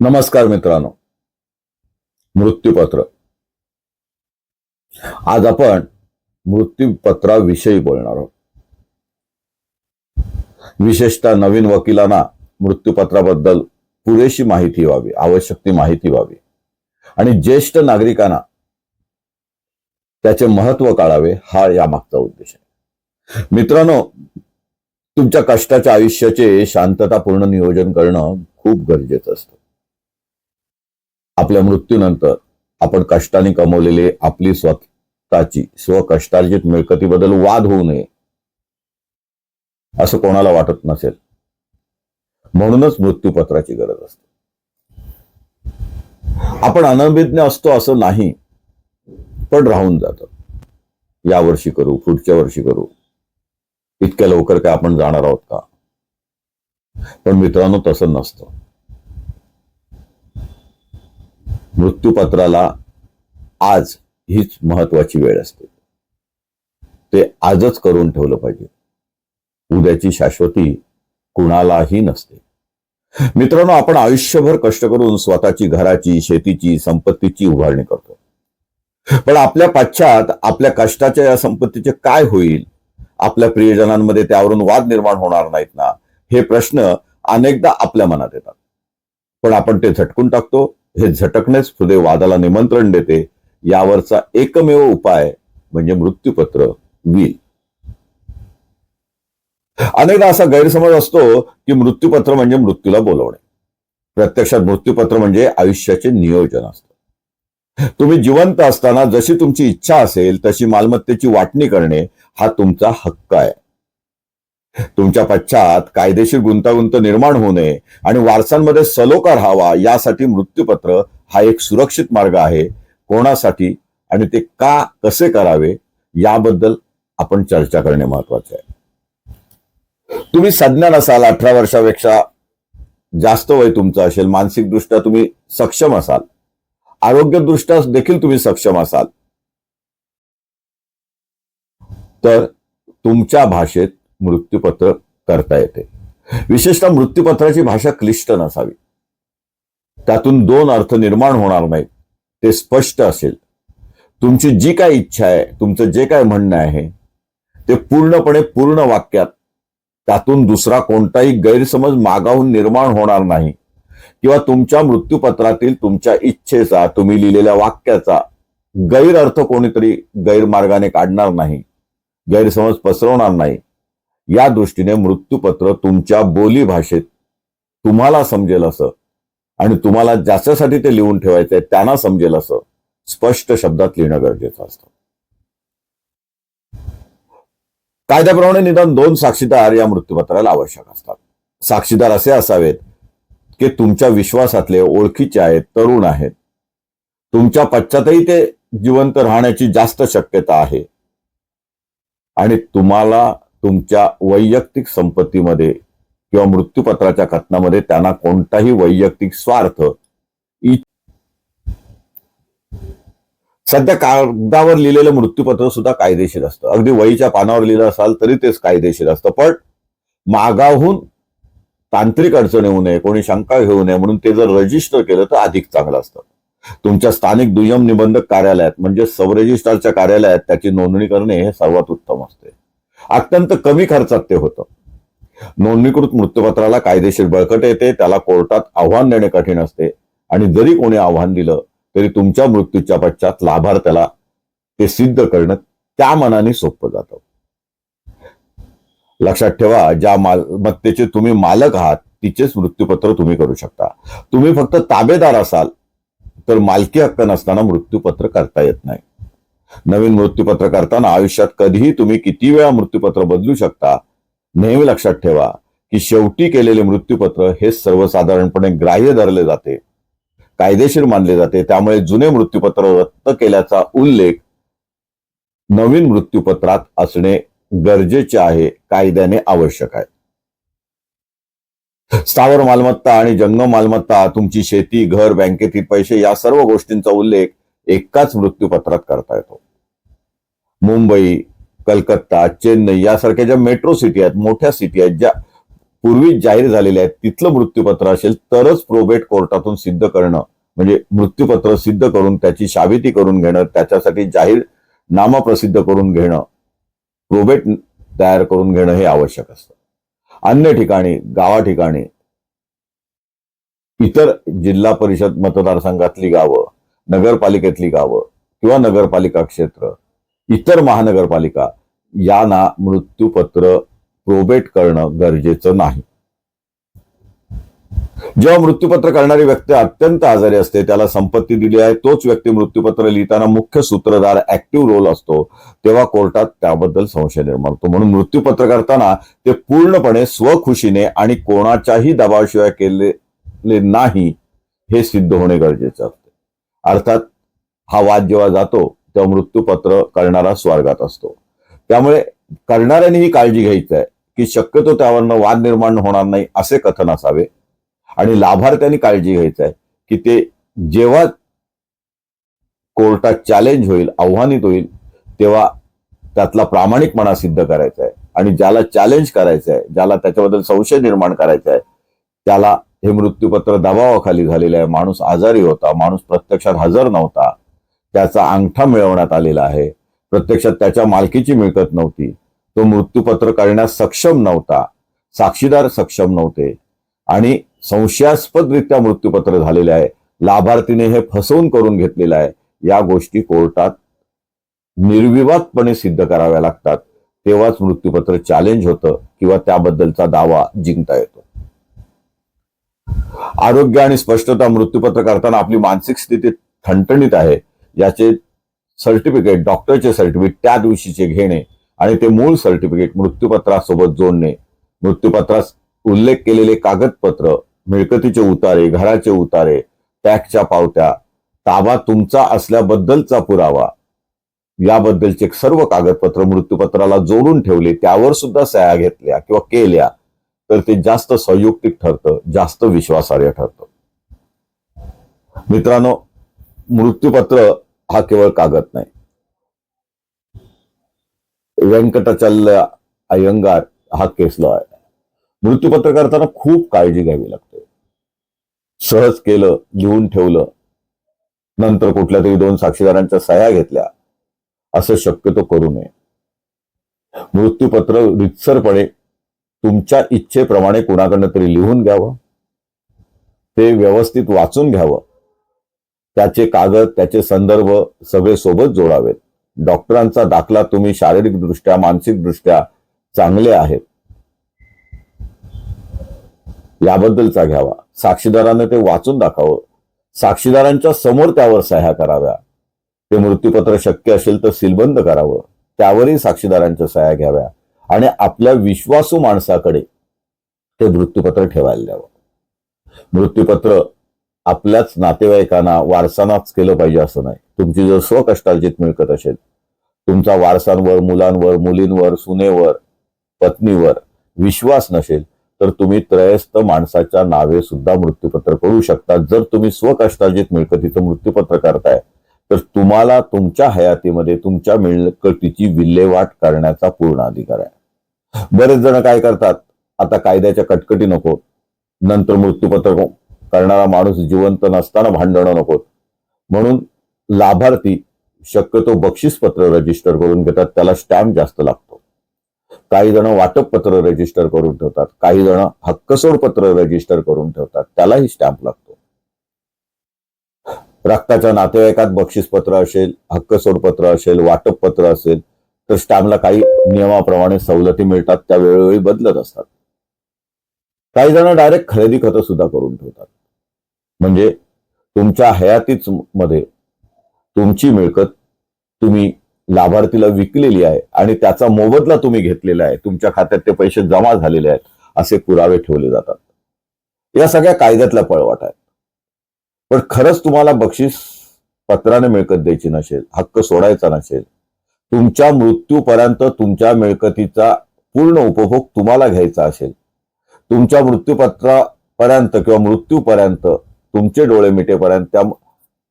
नमस्कार मित्रांनो. मृत्यूपत्र. आज आपण मृत्यूपत्राविषयी बोलणार आहोत. विशेषतः नवीन वकिलांना मृत्यूपत्राबद्दल पुरेशी माहिती व्हावी, आवश्यक ती माहिती व्हावी आणि ज्येष्ठ नागरिकांना त्याचे महत्व कळावे, हा यामागचा उद्देश आहे. मित्रांनो, तुमच्या कष्टाच्या आयुष्याचे शांततापूर्ण नियोजन करणं खूप गरजेचं असतं. आपल्या मृत्यूनंतर आपण कष्टाने कमवलेले आपली स्वतःची स्वकष्टार्जित मिळकतीबद्दल वाद होऊ नये असं कोणाला वाटत नसेल. म्हणूनच मृत्यूपत्राची गरज असते. आपण अनभिज्ञ असतो असं नाही, पण राहून जातं. या वर्षी करू, पुढच्या वर्षी करू, इतक्या लवकर काय आपण जाणार आहोत का? पण मित्रांनो, तसं नसतं. मृत्यूपत्राला आज हीच महत्वाची वेळ असते. ते आजच करून ठेवलं पाहिजे. उद्याची शाश्वती कुणालाही नसते. मित्रांनो, आपण आयुष्यभर कष्ट करून स्वतःची घराची, शेतीची, संपत्तीची उभारणी करतो. पण आपल्या पश्चात आपल्या कष्टाच्या या संपत्तीचे काय होईल? आपल्या प्रियजनांमध्ये त्यावरून वाद निर्माण होणार नाहीत ना? हे प्रश्न अनेकदा आपल्या मनात येतात. पण आपण ते झटकून टाकतो. हे झटकणेच पुढे वादाला निमंत्रण देते. यावरचा एकमेव उपाय म्हणजे मृत्यूपत्र, विल. अनेकदा असा गैरसमज असतो की मृत्यूपत्र म्हणजे मृत्यूला बोलवणे. प्रत्यक्षात मृत्यूपत्र म्हणजे आयुष्याचे नियोजन असतं. तुम्ही जिवंत असताना जशी तुमची इच्छा असेल तशी मालमत्तेची वाटणी करणे हा तुमचा हक्क आहे. तुमच्या पश्चात कायदेशीर गुंतागुंत निर्माण होऊ नये आणि वारसांमध्ये सलोखा राहावा, यासाठी मृत्यूपत्र हा एक सुरक्षित मार्ग आहे. कोणासाठी आणि ते का, कसे करावे, याबद्दल आपण चर्चा करणे महत्वाचे आहे. तुम्ही सज्ञान असाल, 18 वर्षापेक्षा जास्त वय तुमचं असेल, मानसिकदृष्ट्या तुम्ही सक्षम असाल, आरोग्यदृष्ट्या देखील तुम्ही सक्षम असाल, तर तुमच्या भाषेत मृत्यूपत्र करता येते. विशेषतः मृत्यूपत्राची भाषा क्लिष्ट नसावी. त्यातून दोन अर्थ निर्माण होणार नाहीत. ते स्पष्ट असेल. तुमची जी काय इच्छा आहे, तुमचं जे काय म्हणणं आहे, ते पूर्णपणे पूर्ण वाक्यात, त्यातून दुसरा कोणताही गैरसमज मागाहून निर्माण होणार नाही, किंवा तुमच्या मृत्यूपत्रातील तुमच्या इच्छेचा, तुम्ही लिहिलेल्या वाक्याचा गैरअर्थ कोणीतरी गैरमार्गाने काढणार नाही, गैरसमज पसरवणार नाही. या दृष्टीने मृत्यूपत्र तुमच्या बोली भाषेत तुम्हाला समजेल असं आणि तुम्हाला ज्याच्यासाठी ते लिहून ठेवायचंय त्यांना समजेल असं स्पष्ट शब्दात लिहिणं गरजेचं असतं. कायद्याप्रमाणे निदान 2 साक्षीदार या मृत्यूपत्राला आवश्यक असतात. साक्षीदार असे असावेत की तुमच्या विश्वासातले, ओळखीचे आहेत, तरुण आहेत. तुमच्या पश्चातही ते जिवंत राहण्याची जास्त शक्यता आहे आणि तुम्हाला तुमच्या वैयक्तिक संपत्तीमध्ये किंवा मृत्यूपत्राच्या कथनामध्ये त्यांना कोणताही वैयक्तिक स्वार्थ. सध्या कागदावर लिहिलेलं मृत्यूपत्र सुद्धा कायदेशीर असतं. अगदी वहीच्या पानावर लिहिलं असाल तरी तेच कायदेशीर असतं. पण मागाहून तांत्रिक अडचण येऊ नये, कोणी शंका घेऊ नये म्हणून ते जर रजिस्टर केलं तर अधिक चांगलं असतं. तुमच्या स्थानिक दुय्यम निबंधक कार्यालयात म्हणजे सब रजिस्ट्रारच्या कार्यालयात त्याची नोंदणी करणे हे सर्वात उत्तम असते. अत्यंत कमी खर्चात ते होतं. नोंदणीकृत मृत्यूपत्राला कायदेशीर बळकटी येते. त्याला कोर्टात आव्हान देणे कठीण असते आणि जरी कोणी आव्हान दिलं तरी तुमच्या मृत्यूच्या पश्चात लाभार्थ्याला ते सिद्ध करणं त्या मनाने सोपं जातं. लक्षात ठेवा, ज्या मालमत्तेचे तुम्ही मालक आहात तिचेच मृत्यूपत्र तुम्ही करू शकता. तुम्ही फक्त ताबेदार असाल तर मालकी हक्क नसताना मृत्यूपत्र करता येत नाही. नवीन मृत्यूपत्र करताना आयुष्यात कधीही तुम्ही किती वेळा मृत्यूपत्र बदलू शकता. नेहमी लक्षात ठेवा की शेवटी केलेले मृत्यूपत्र हे सर्वसाधारणपणे ग्राह्य धरले जाते, कायदेशीर मानले जाते. त्यामुळे जुने मृत्यूपत्र रद्द केल्याचा उल्लेख नवीन मृत्यूपत्रात असणे गरजेचे आहे, कायद्याने आवश्यक आहे. स्थावर मालमत्ता आणि जंगम मालमत्ता, तुमची शेती, घर, बँकेतील पैसे या सर्व गोष्टींचा उल्लेख एकाच मृत्यूपत्रात करता येतो. मुंबई, कलकत्ता, चेन्नई यासारख्या ज्या मेट्रो सिटी आहेत, मोठ्या सिटी आहेत, ज्या पूर्वीच जाहीर झालेले आहेत तिथलं मृत्यूपत्र असेल तरच प्रोबेट कोर्टातून सिद्ध करणं, म्हणजे मृत्यूपत्र सिद्ध करून त्याची शाबिती करून घेणं, त्याच्यासाठी जाहीर नामा प्रसिद्ध करून घेणं, प्रोबेट तयार करून घेणं हे आवश्यक असतं. अन्य ठिकाणी, गावा ठिकाणी, इतर जिल्हा परिषद मतदारसंघातली गावं, नगरपालिकेतली गावं किंवा नगरपालिका क्षेत्र, इतर महानगरपालिका यांना मृत्यूपत्र प्रोबेट करणं गरजेचं नाही. जेव्हा मृत्यूपत्र करणारी व्यक्ती अत्यंत आजारी असते, त्याला संपत्ती दिली आहे, तोच व्यक्ती मृत्यूपत्र लिहिताना मुख्य सूत्रधार ऍक्टिव्ह रोल असतो, तेव्हा कोर्टात त्याबद्दल संशय निर्माण होतो. म्हणून मृत्यूपत्र करताना ते पूर्णपणे स्वखुशीने आणि कोणाच्याही दबावाशिवाय केलेले नाही हे सिद्ध होणे गरजेचे असते. अर्थात हा वाद जेव्हा जातो तेव्हा मृत्यूपत्र करणारा स्वर्गात असतो. त्यामुळे करणाऱ्यांनी ही काळजी घ्यायची आहे की शक्यतो त्यावरनं वाद निर्माण होणार नाही असे कथन असावे, आणि लाभार्थ्यांनी काळजी घ्यायची आहे की ते जेव्हा कोर्टात चॅलेंज होईल, आव्हानित होईल, तेव्हा त्यातला प्रामाणिकपणा सिद्ध करायचा आहे, आणि ज्याला चॅलेंज करायचं आहे, ज्याला त्याच्याबद्दल संशय निर्माण करायचा आहे, त्याला हे मृत्यूपत्र दबावाखाली झालेलं आहे, माणूस आजारी होता, माणूस प्रत्यक्षात हजर नव्हता, त्याचा अंगठा मिळवण्यात आलेला आहे, प्रत्यक्षात त्याच्या मालकीची मिळकत नव्हती, तो मृत्यूपत्र करण्यास सक्षम नव्हता, साक्षीदार सक्षम नव्हते, आणि संशयास्पदरित्या मृत्यूपत्र झालेले आहे, लाभार्थीने हे फसवून करून घेतलेलं आहे, या गोष्टी कोर्टात निर्विवादपणे सिद्ध कराव्या लागतात. तेव्हाच मृत्यूपत्र चॅलेंज होतं किंवा त्याबद्दलचा दावा जिंकता येतो. आरोग्य आणि स्पष्टता. मृत्यूपत्र करताना आपली मानसिक स्थिती ठणठणीत आहे याचे सर्टिफिकेट, डॉक्टरचे सर्टिफिकेट त्या दिवशीचे घेणे आणि ते मूळ सर्टिफिकेट मृत्यूपत्रासोबत जोडणे, मृत्यूपत्रात उल्लेख केलेले कागदपत्र, मिळकतीचे उतारे, घराचे उतारे, टॅक्सच्या पावत्या, ताबा तुमचा असल्याबद्दलचा पुरावा, याबद्दलचे सर्व कागदपत्र मृत्यूपत्राला जोडून ठेवले, त्यावर सुद्धा सह्या घेतल्या किंवा केल्या तर ते जास्त संयुक्तिक ठरतं, जास्त विश्वासार्ह ठरतं. मित्रांनो, मृत्यूपत्र हा केवळ कागद नाही. व्यंकटचल्य अय्यंगार हा केसला आहे. मृत्यूपत्र करताना खूप काळजी घ्यावी लागते. सहज केलं, लिहून ठेवलं, नंतर कुठल्या तरी 2 साक्षीदारांच्या सह्या घेतल्या, असं शक्यतो करू नये. मृत्यूपत्र रितसरपणे तुमच्या इच्छेप्रमाणे कुणाकडनं तरी लिहून घ्यावं, ते व्यवस्थित वाचून घ्यावं, त्याचे कागद, त्याचे संदर्भ सगळे सोबत जोडावेत. डॉक्टरांचा दाखला तुम्ही शारीरिकदृष्ट्या, मानसिकदृष्ट्या चांगले आहेत याबद्दलचा घ्यावा. साक्षीदारांना ते वाचून दाखवावं, साक्षीदारांच्या समोर त्यावर सह्या कराव्या. ते मृत्यूपत्र शक्य असेल तर सीलबंद करावं, त्यावरही साक्षीदारांच्या सह्या घ्याव्या, आणि आपल्या विश्वासू माणसाकडे ते मृत्यूपत्र ठेवायला द्यावं. मृत्यूपत्र आपल्याच नातेवाईकांना, वारसांनाच केलं पाहिजे असं नाही. तुमची जर स्वकष्टार्जित मिळकत असेल, तुमचा वारसांवर, मुलांवर, मुलींवर, सुनेवर, पत्नीवर विश्वास नसेल तर तुम्ही त्रयस्थ माणसाच्या नावे सुद्धा मृत्यूपत्र करू शकता. जर तुम्ही स्वकष्टार्जित मिळकतीचं मृत्यूपत्र करताय तर तुम्हाला तुमच्या हयातीमध्ये तुमच्या मिळकतीची विल्हेवाट करण्याचा पूर्ण अधिकार आहे. बरेच जण काय करतात, आता कायद्याच्या कटकटी नको, नंतर मृत्यूपत्र करणारा माणूस जिवंत नसताना भांडणं नको, म्हणून लाभार्थी शक्यतो बक्षीसपत्र रजिस्टर करून घेतात, त्याला स्टॅम्प जास्त लागतो. काही जण वाटप पत्र रजिस्टर करून ठेवतात, काही जण हक्कसोड पत्र रजिस्टर करून ठेवतात, त्यालाही स्टॅम्प लागतो. रक्ताच्या नातेवाईकात बक्षीसपत्र असेल, हक्कसोड पत्र असेल, वाटप पत्र असेल तर स्टॅम्पला काही नियमाप्रमाणे सवलती मिळतात, त्या वेळोवेळी बदलत असतात. काही जण डायरेक्ट खरेदी खतं सुद्धा करून ठेवतात, म्हणजे तुमच्या हयातीच मध्ये तुमची मिळकत तुम्ही लाभार्थीला विकलेली आहे आणि त्याचा मोबदला तुम्ही घेतलेला आहे, तुमच्या खात्यात ते पैसे जमा झालेले आहेत असे पुरावे ठेवले जातात. या सगळ्या कायद्यातल्या पळवाट आहेत. पण खरंच तुम्हाला बक्षीस पत्राने मिळकत द्यायची नसेल, हक्क सोडायचा नसेल, तुमच्या मृत्यूपर्यंत तुमच्या मिळकतीचा पूर्ण उपभोग तुम्हाला घ्यायचा असेल, तुमच्या मृत्यूपत्रापर्यंत किंवा मृत्यूपर्यंत तुमचे डोळे मिटेपर्यंत त्या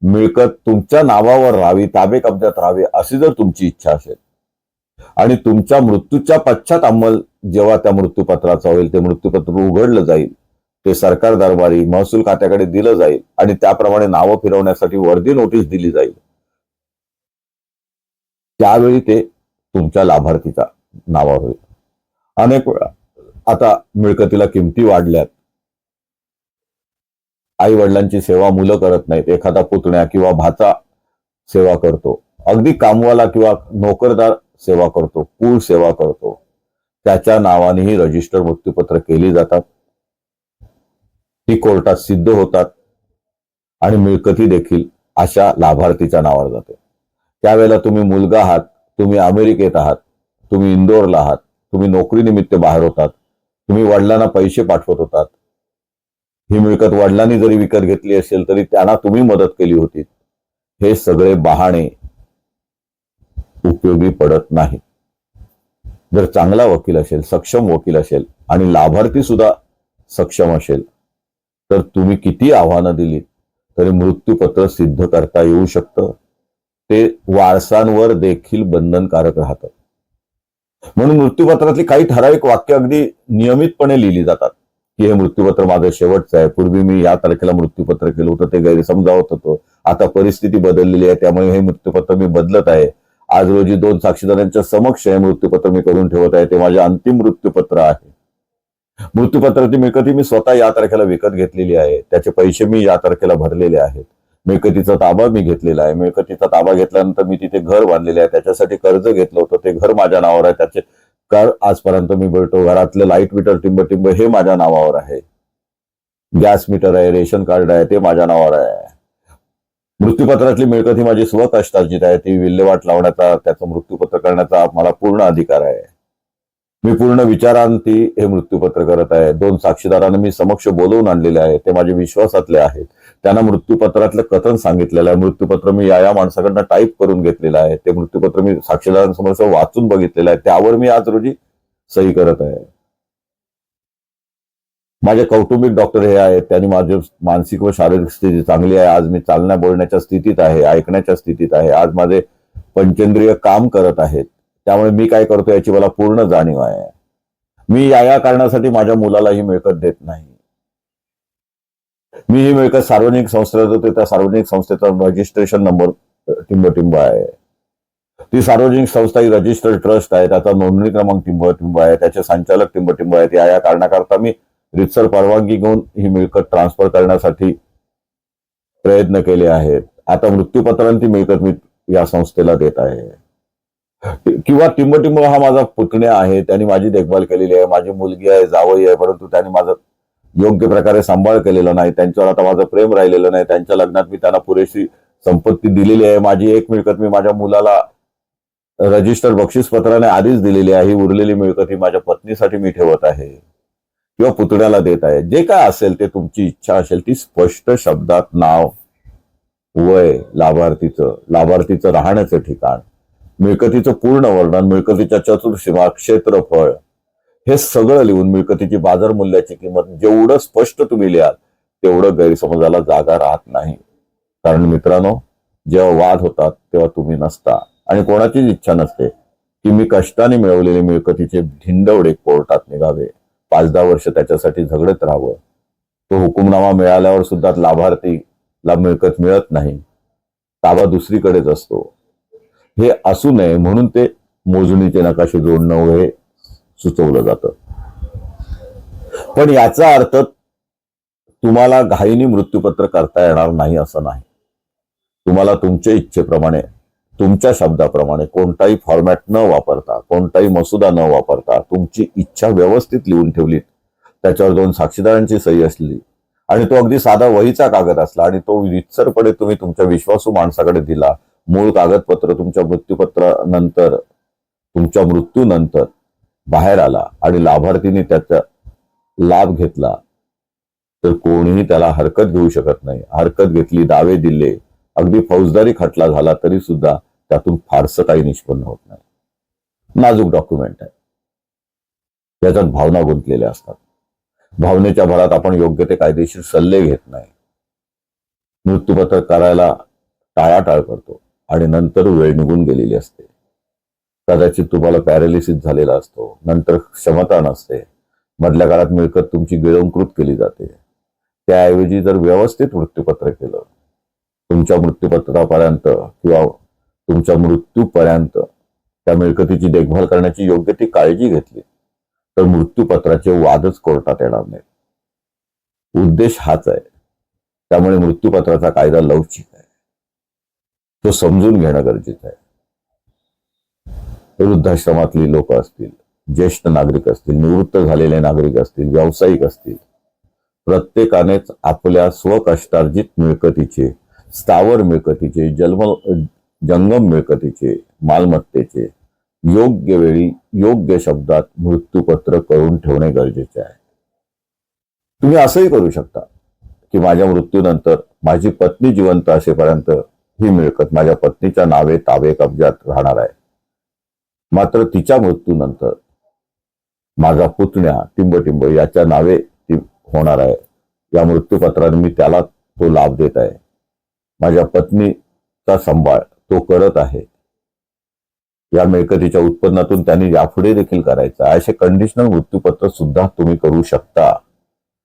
मिळकत तुमच्या नावावर राहावी, ताबे कब्जात राहावी अशी जर तुमची इच्छा असेल, आणि तुमच्या मृत्यूच्या पश्चात जेव्हा त्या मृत्यूपत्राचा होईल, ते मृत्यूपत्र उघडलं जाईल, ते सरकार दरबारी महसूल खात्याकडे दिलं जाईल आणि त्याप्रमाणे नावं फिरवण्यासाठी वर्दी नोटीस दिली जाईल, त्यावेळी ते तुमच्या लाभार्थीच्या नावावर होईल. अनेक वेळा आता मिळकतीला किमती वाढल्यात, आई वडिलांची सेवा मुलं करत नाहीत, एखादा पुतण्या किंवा भाचा सेवा करतो, अगदी कामवाला किंवा नोकरदार सेवा करतो, कुळ सेवा करतो, त्याच्या नावानेही रजिस्टर मृत्यूपत्र केली जातात, ती कोर्टात सिद्ध होतात आणि मिळकती देखील अशा लाभार्थीच्या नावावर जाते. त्यावेळेला तुम्ही मुलगा आहात, तुम्ही अमेरिकेत आहात, तुम्ही इंदोरला आहात, तुम्ही नोकरीनिमित्त बाहेर होतात, तुम्ही वडिलांना पैसे पाठवत होतात, ही मिळकत वडिलांनी जरी विकत घेतली असेल तरी त्यांना तुम्ही मदत केली होती, हे सगळे बहाणे उपयोगी पडत नाही. जर चांगला वकील असेल, सक्षम वकील असेल आणि लाभार्थी सुद्धा सक्षम असेल तर तुम्ही किती आव्हानं दिली तरी मृत्यूपत्र सिद्ध करता येऊ शकतं. ते वारसांवर देखील बंधनकारक राहतं. म्हणून मृत्यूपत्रातली काही ठराविक वाक्य अगदी नियमितपणे लिहिली जातात की हे मृत्यूपत्र माझं शेवटचं आहे, पूर्वी मी या तारखेला मृत्यूपत्र केलं होतं, ते गैरसमजावत होतं, आता परिस्थिती बदललेली आहे, त्यामुळे हे मृत्यूपत्र मी बदलत आहे, आज रोजी 2 साक्षीदारांच्या समक्ष हे मृत्यूपत्र मी करून ठेवत आहे, ते माझे अंतिम मृत्यूपत्र आहे. मृत्यूपत्राची मिळकती मी स्वतः या तारखेला विकत घेतलेली आहे, त्याचे पैसे मी या तारखेला भरलेले आहेत, मिळकतीचा ताबा मी घेतलेला आहे, मिळकतीचा ताबा घेतल्यानंतर मी तिथे घर बांधलेले आहे, त्याच्यासाठी कर्ज घेतलं होतं, ते घर माझ्या नावावर आहे, त्याचे कर आजपर्यंत मी भरतो, घरातलं लाईट मीटर टिंब हे माझ्या नावावर आहे, गॅस मीटर आहे, रेशन कार्ड आहे, ते माझ्या नावावर आहे. मृत्यूपत्रातली मिळकत ही माझी स्वकष्टार्जित आहे, ती विल्हेवाट लावण्याचा, त्याचं मृत्यूपत्र करण्याचा मला पूर्ण अधिकार आहे. मी पूर्ण विचारांती हे मृत्यूपत्र करत आहे. 2 साक्षीदारांना मी समक्ष बोलवून आणलेले आहे, ते माझे विश्वासातले आहेत, त्यांना मृत्यूपत्रातलं कथन सांगितलेलं आहे, मृत्यूपत्र मी या माणसाकडनं टाईप करून घेतलेलं आहे, ते मृत्यूपत्र मी साक्षीदारांसमोर वाचून बघितलेलं आहे, त्यावर मी आज रोजी सही करत आहे. माझे कौटुंबिक डॉक्टर हे आहेत, त्यांनी माझी मानसिक व शारीरिक स्थिती चांगली आहे, आज मी चालण्या बोलण्याच्या स्थितीत आहे, ऐकण्याच्या स्थितीत आहे, आज माझे पंचेंद्रिय काम करत आहेत, त्यामुळे मी काय करतो याची मला पूर्ण जाणीव आहे. मी या कारणासाठी माझ्या मुलाला ही मिळकत देत नाही. मी ही मिळकत सार्वजनिक संस्थेला देतो, त्या सार्वजनिक संस्थेचा रजिस्ट्रेशन नंबर टिंब आहे, ती सार्वजनिक संस्था ही रजिस्टर्ड ट्रस्ट आहे, त्याचा नोंदणी क्रमांक टिंब आहे, त्याचे संचालक टिंब आहेत. या कारणाकरता मी रितसर परवानगी घेऊन ही मिळकत ट्रान्सफर करण्यासाठी प्रयत्न केले आहेत. आता मृत्यूपत्रांची मिळकत मी या संस्थेला देत आहे. किंवा टिंब हा माझा पुतण्या आहे, त्यांनी माझी देखभाल केलेली आहे, माझी मुलगी आहे, जावई आहे, परंतु त्यांनी माझं योग्य प्रकारे सांभाळ केलेला नाही, त्यांच्यावर आता माझं प्रेम राहिलेलं नाही, त्यांच्या लग्नात मी त्यांना पुरेशी संपत्ती दिलेली आहे. माझी एक मिळकत मी माझ्या मुलाला रजिस्टर बक्षीसपत्राने आधीच दिलेली आहे, ही उरलेली मिळकत ही माझ्या पत्नीसाठी मी ठेवत आहे किंवा पुतण्याला देत आहे. जे काय असेल ते तुमची इच्छा असेल ती स्पष्ट शब्दात नाव, वय, लाभार्थीचं राहण्याचं ठिकाण, मिळकतीचं पूर्ण वर्णन, मिळकतीच्या चतुर्सीमा, क्षेत्रफळ हे सगळं लिहून मिळकतीची बाजार मूल्याची किंमत जेवढं स्पष्ट तुम्ही लिहाल तेवढं गैरसमजाला जागा राहत नाही. कारण मित्रांनो, जेव्हा वाद होतात तेव्हा तुम्ही नसता आणि कोणाचीच इच्छा नसते की मी कष्टाने मिळवलेले मिळकतीचे धिंडवडे कोर्टात निघावे, 5-10 वर्ष त्याच्यासाठी झगडत राहावं. तो हुकुमनामा मिळाल्यावर सुद्धा लाभार्थीला मिळकत मिळत नाही, ताबा दुसरीकडेच असतो. हे असू नये म्हणून ते मोजणीचे नकाशे जोडणं हे सुचवलं जातं. पण याचा अर्थ तुम्हाला घाईने मृत्यूपत्र करता येणार नाही असं नाही. तुम्हाला तुमच्या इच्छेप्रमाणे, तुमच्या शब्दाप्रमाणे कोणताही फॉर्मॅट न वापरता, कोणताही मसुदा न वापरता, तुमची इच्छा व्यवस्थित लिहून ठेवली, त्याच्यावर 2 साक्षीदारांची सही असली आणि तो अगदी साधा वहीचा कागद असला आणि तो रितसरपणे तुम्ही तुमच्या विश्वासू माणसाकडे दिला, मूळ कागदपत्र तुमच्या मृत्यूपत्रानंतर, तुमच्या मृत्यूनंतर बाहेर आला आणि लाभार्थीने त्याचा लाभ घेतला तर कोणीही त्याला हरकत घेऊ शकत नाही. हरकत घेतली, दावे दिले, अगदी फौजदारी खटला झाला तरी सुद्धा त्यातून फारसं काही निष्पन्न होत नाही. नाजूक डॉक्युमेंट आहे, त्याच्यात भावना गुंतलेल्या असतात. भावनेच्या भरात आपण योग्य ते कायदेशीर सल्ले घेत नाही, मृत्यूपत्र करायला टाळाटाळ करतो आणि नंतर वेळ निघून गेलेली असते. कदाचित तुम्हाला पॅरालिसिस झालेला असतो, नंतर क्षमता नसते, मधल्या काळात मिळकत तुमची गिळंकृत केली जाते. त्याऐवजी जर व्यवस्थित मृत्यूपत्र केलं, तुमच्या मृत्यूपत्रापर्यंत किंवा तुमच्या मृत्यूपर्यंत त्या मिळकतीची देखभाल करण्याची योग्य ती काळजी घेतली, तर मृत्यूपत्राचे वादच कोर्टात येणार नाही. उद्देश हाच आहे. त्यामुळे मृत्यूपत्राचा कायदा लवचिक आहे, तो समजून घेणं गरजेचं आहे. वृद्धाश्रमातली लोक असतील, ज्येष्ठ नागरिक असतील, निवृत्त झालेले नागरिक असतील, व्यावसायिक असतील, प्रत्येकानेच आपल्या स्वकष्टार्जित मिळकतीचे, स्थावर मिळकतीचे, जंगम मिळकतीचे, मालमत्तेचे योग्य वेळी योग्य शब्दात मृत्यूपत्र करून ठेवणे गरजेचे आहे. तुम्ही असंही करू शकता की माझ्या मृत्यूनंतर माझी पत्नी जिवंत असेपर्यंत ही मिळकत माझ्या पत्नीच्या नावे ताबे कब्जात राहणार आहे, मात्र तिच्या मृत्यूनंतर माझा पुतण्या टिंबटिंब याच्या नावे ती होणार आहे. या मृत्यूपत्राने मी त्याला तो लाभ देत आहे. माझ्या पत्नीचा सांभाळ तो करत आहे. या मिळकतीच्या उत्पन्नातून त्यांनी यापुढे देखील करायचा. असे कंडिशनल मृत्यूपत्र सुद्धा तुम्ही करू शकता.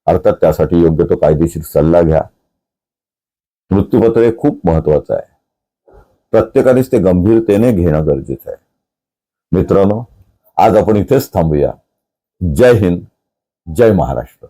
अर्थात त्यासाठी योग्य तो कायदेशीर सल्ला घ्या. मृत्यूपत्र हे खूप महत्वाचं आहे. प्रत्येकानेच ते गंभीरतेने घेणं गरजेचं आहे. मित्रांनो, आज आपण इथेच थांबूया. जय हिंद, जय महाराष्ट्र.